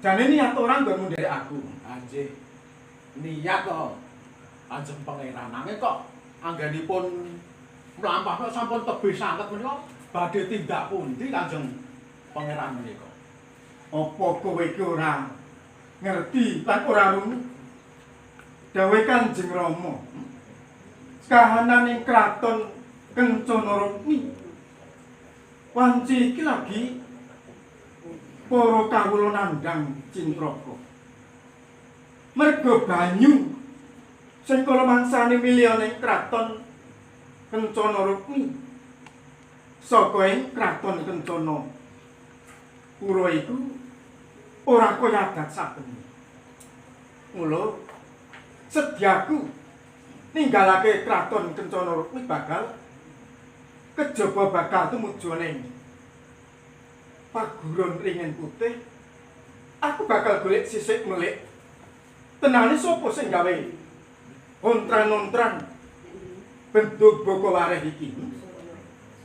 Jane niat orang nggo mundhari aku. Anjih. Niat to. Kanjeng Pangeran nanging kok anggenipun mlampah sampun tebih sanget menika badhe tindak pundi Kanjeng Pangeran menika? Apa kowe iki ora ngerti lan ora rungu? Dawuh Kanjeng Rama. Kahanan ing kraton Kencana Rukmi. Wanci iki lagi para kawula nandhang Cintraka. Merga banyu sing kala mangsane miliyane kraton Kencana Rukmi saka ing kraton Kencana Pura iku ora kaya adat saben. Mula sedyaku ninggalake kraton Kencana Rukmi bakal kejaba bakal tumuju ning Paguron Ringin Putih. Aku bakal golek sisik melik. Tenane sapa sing gawe ontran-ontran bentuk boko wareh iki?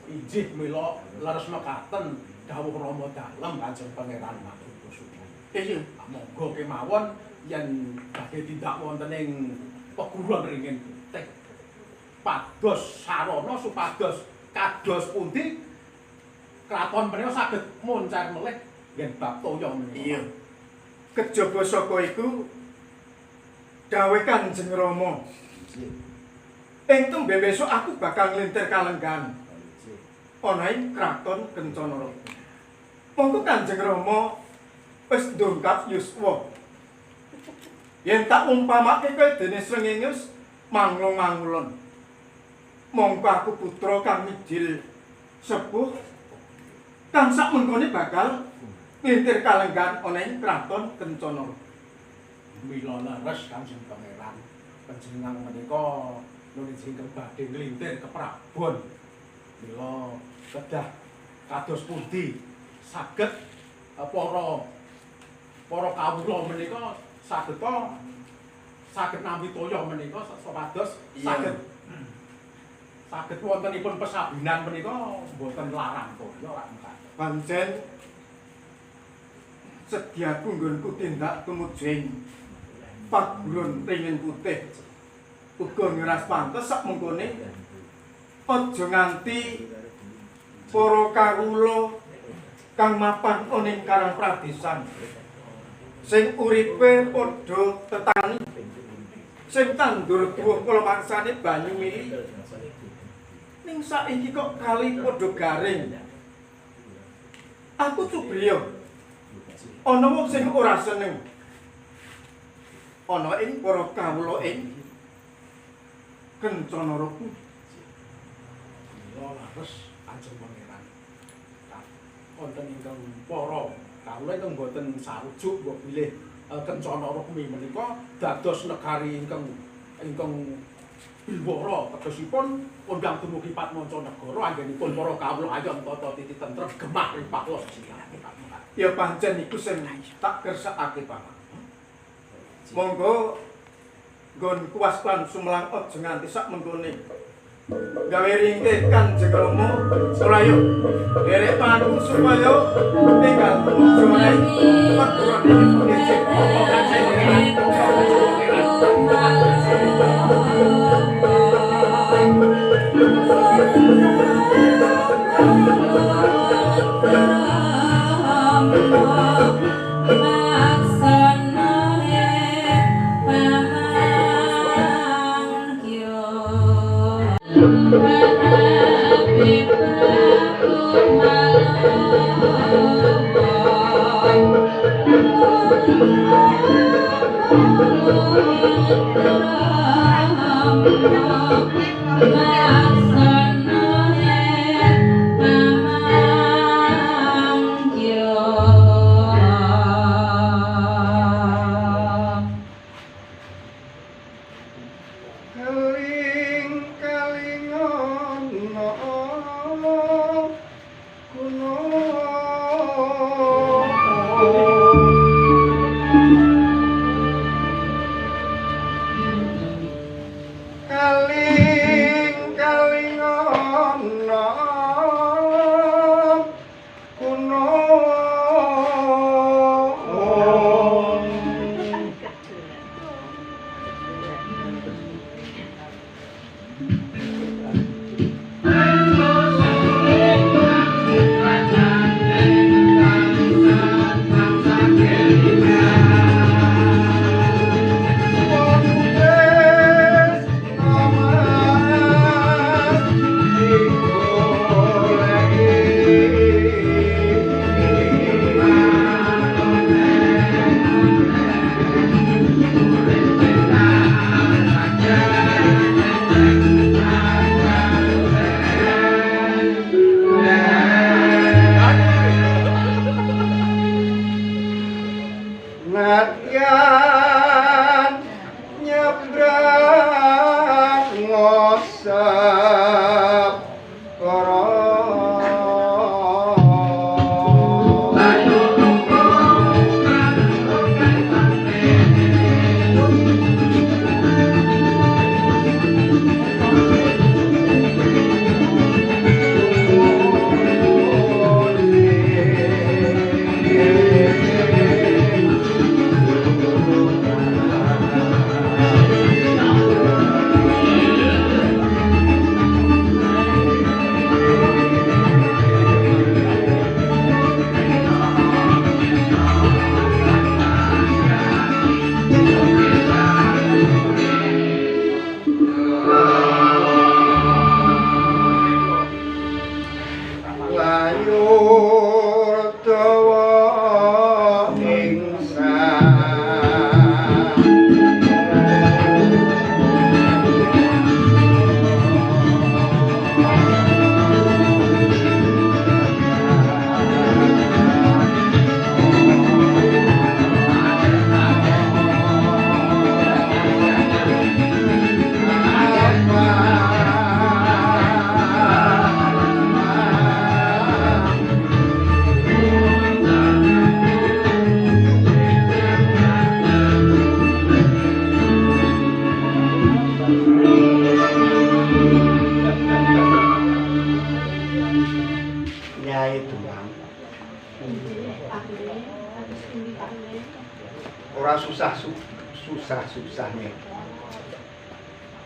Injih mila leres mekaten dawuh Rama dalem Kanjeng Pangeran Maduka Suci. Iya, Monggo kemawon yen badhe tindak wonten ing Paguron Ringin Putih. Pados sarana supados kados pundi kraton menika saged moncar melih yen bab toya menika. iya. Kejaba saka iku dawuh Kanjeng Rama. Ing tembe besok aku bakal nglintir kalenggan ana ing kraton Kencana Rukmi. Monggo Kanjeng Rama wis ndongkap yuswa. Yen tak umpamake kaya dene srengenge manglung-manglun. Monggo aku putra kang mijil sepuh kang sak mengkone bakal nglintir kalenggan ana ing kraton Kencana Rukmi. Mila leres Kanjeng Pangeran panjenengan menika nuwun ingkang badhe nglintir ke Prabon. Mila kedah kados pundi saged para kawula menika saged nampi toya menika supados saged wontenipun pesabinan menika mboten larang toya rak mekaten. Pancen sedyaku nggonku tindak tumuju ing Paguron Ringin Putih. Uga ngeras pantes sak mengkone aja nganti para kawula kang mapan ana ing Karang Pradesan sing uripe padha tetani sing tandur tuwuh kala mangsane banyu mili ning saiki kok kali padha garing. Aku cubriya ana wong sing ora seneng ana ing para kawula ing Kencana Rukmi. Mila leres Kanjeng Pangeran. Wonten ingkang para kawula ingkang boten sarujuk mbok bilih Kencana Rukmi menika dados negari ingkang Bilwara tegesipun kondang dumugi Patmanca Negara anggenipun para kawula ayon tata titi tentrem gemah ripaklos sinapi. Ya pancen iku sing tak kersakake Pak. Monggo nggon kuwas lan sumelang aja nganti sak mengkone. Gawe ringkih Kanjeng Rama Surayo. Derek paku supaya tinggal tumuju ning Paguron Ringin Putih. Kaling Ora susah-susahnya.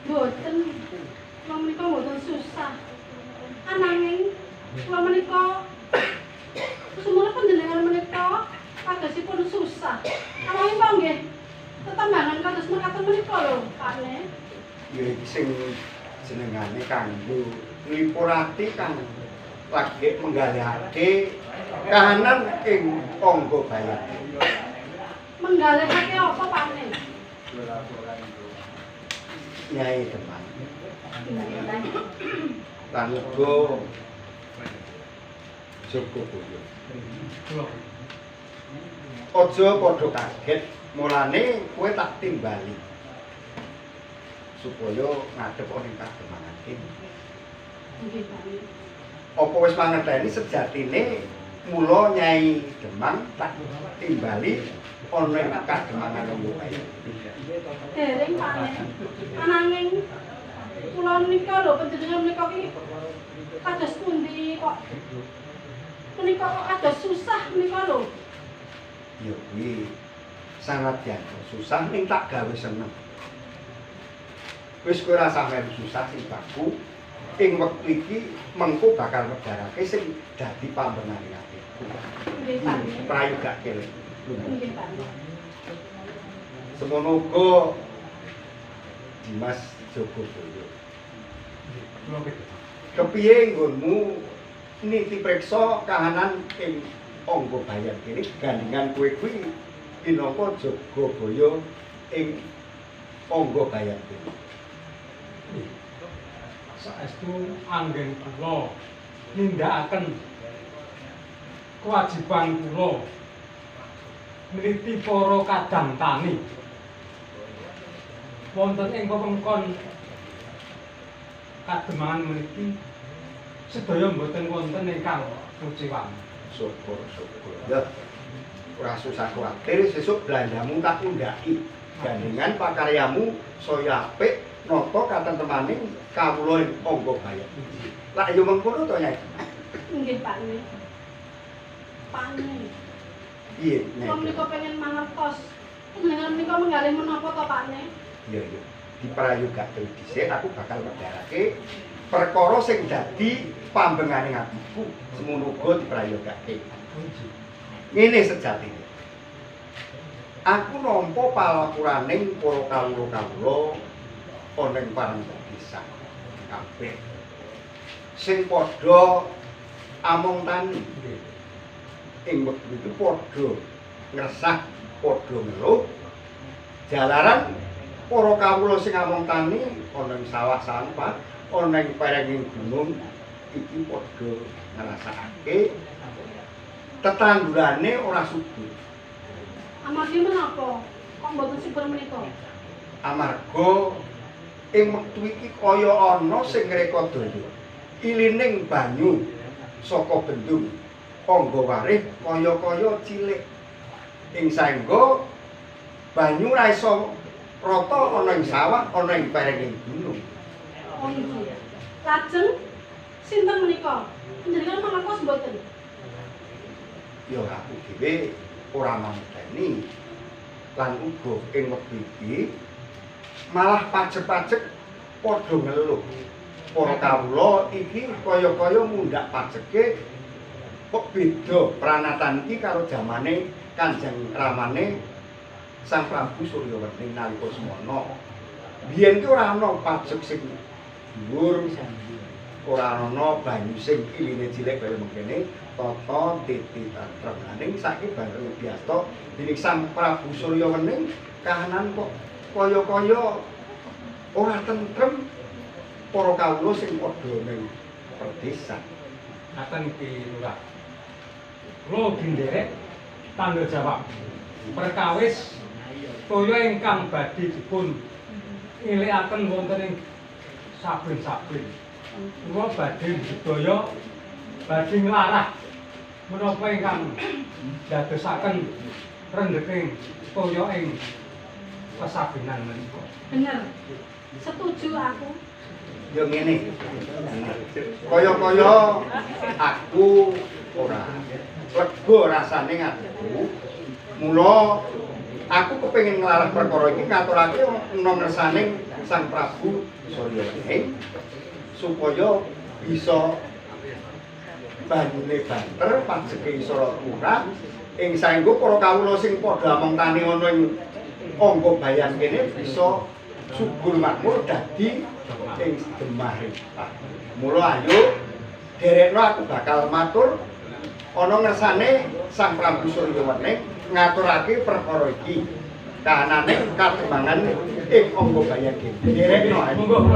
Mboten, kula menika mboten susah. Ananging kula menika sumuripun panjenengan menika kagesipun susah. Ananging kok nggih tetembangan kados mekaten menika lho, Pakne. Ya iki sing jenengane kanggo nglipurati kang lagi menggalihake kahanan ing angga bayat. Menggalihake apa, Pakne? Nyai teman. Lan uga Joko Boyo. Aja padha kaget, mulane kowe tak timbali. Supaya ngadep ning kademangan iki. Nggih, Pakne. Apa wis mangerteni sejatine mula Nyai Demang tak timbali ana ing kademangan wong kaya. Dereng, Pakne. Ananging kula menika lho panjenengan menika ki kados pundi kok menika kok kados susah menika lho. Ya kuwi sanadyan susah ning tak gawe seneng. Wis kowe ora sampe susah sing baku ing wektu iki mengko bakal medharake sing dadi pambengane atiku. Nggih, Pakne. Prayogake. Nggih, Pakne. Semono uga Dimas Joko Boyo. Kepiye nggonmu niti priksa kahanan ing angga bayat kene gandingan kowe kuwi minangka Joko Boyo ing angga bayat kene. Saestu anggen kula nindakaken kewajiban kula nliti para kadang tani wonten ing wewengkon kademangan mriki sedaya mboten wonten ingkang kuciwan. Syukur. Ya ora susah kuwatir sesuk belanjamu tak undhaki gandingan pakaryamu saya apik nata katentemaning kawula ing angga bayat. Lah yo mengkono to Nyai. Nggih, Pakne. Pakne. Piye Kula Nyai? menika pengen mangertos. Panjenengan menika menggalih menapa to, Pakne? Iya. Diprayogake dhisik aku bakal medharake perkara sing dadi pambenganing atiku semono uga diprayogake. Ngene sejatine. Aku nampa palapuraning para kawula-kawula ana ing parang desa kabeh sing padha among tani. Ing wektu itu padha ngresah, padha ngeluh. Jalaran para kawula sing among tani ana ing sawah sampah, ana ing perenging gunung iki padha ngrasakake tetanggurane ora subur. Amargi menapa kok mboten subur menika? Amarga ing wektu iki kaya ana sing ngreka daya. Ilining banyu saka bendung angga warih kaya-kaya cilik. Ing saengga banyu ra iso rata ana ing sawah, ana ing perenging gunung. Oh iki. Lajeng sinten menika? Panjenengan mangertos mboten? Ya aku dhewe ora manteni. Lan uga ing wektu iki malah pajek-pajek padha ngeluh. Para kawula iki kaya-kaya mundhak pajeke kok beda pranatan iki karo jamane Kanjeng Ramane Sang Prabu Suryawening nalika semana. Biyen ki ora ana pajek sing dhuwur, ora ana banyu sing iline cilik kaya mengkene, tata titi tantrem. Ning saiki bareng biasa dening Sang Prabu Suryawening kahanan kok kaya-kaya ora tentrem. Para kawula sing padha ning perdesan. Ngaten iki Lurah. Kula gendherek tanggung jawab perkawis toya ingkang badhe dipun ilikaken wonten ing saben-saben. Kula badhe budaya badhe nglarah menapa ingkang dadosaken rendheking toya ing kesabenan menika. Bener. Setuju aku. Ya ngene. Kaya-kaya aku ora lega rasane ngatiku. Mula aku kepengin nglarah perkara iki ngaturake ana ngersaning Sang Prabu Suryawening supaya bisa banyune banter pajeke iso murah ing saengga para kawula sing padha among tani ana ing angga bayan kene bisa subur makmur dadi ing Demahing. Mula ayo derekno aku bakal matur ana ngersane Sang Prabu Suryawening ngaturake perkara iki. Kahanane katembangan ing angga bayan kene. Derekno ayo. Monggo.